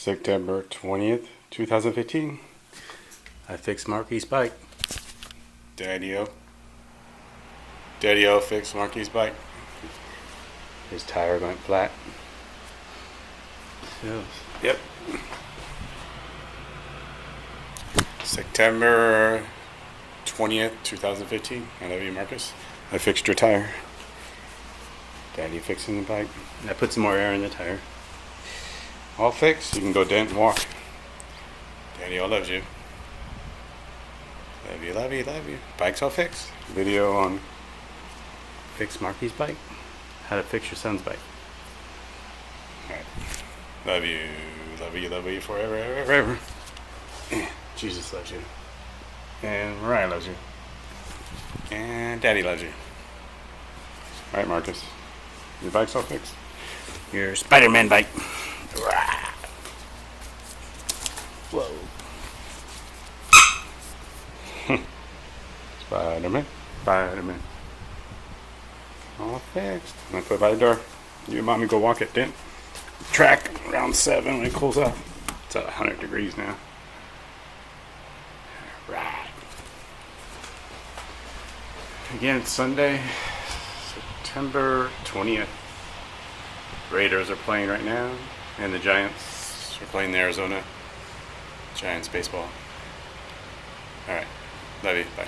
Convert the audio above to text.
September 20th, 2015. I fixed Markis' bike. Daddy-O fixed Markis' bike. His tire went flat. So, yep. September 20th, 2015. I love you, Markis. I fixed your tire. Daddy fixing the bike. I put some more air in the tire. All fixed. You can go dent and walk. Daddy-O loves you. Love you, love you, love you. Bike's all fixed. Video on fix Markis' bike. How to fix your son's bike. Alright. Love you, love you, love you forever, ever, ever. Jesus loves you. And Mariah loves you. And Daddy loves you. Alright, Markis. Your bike's all fixed. Your Spider-Man bike. Whoa. Spider-Man. Spider-Man. All fixed. I'm going to put it by the door. You and Mommy go walk it, then. Track around 7 when it cools off. It's at 100 degrees now. Right. Again, it's Sunday, September 20th. Raiders are playing right now, and the Giants are playing the Arizona Giants baseball. Alright. Love you. Bye.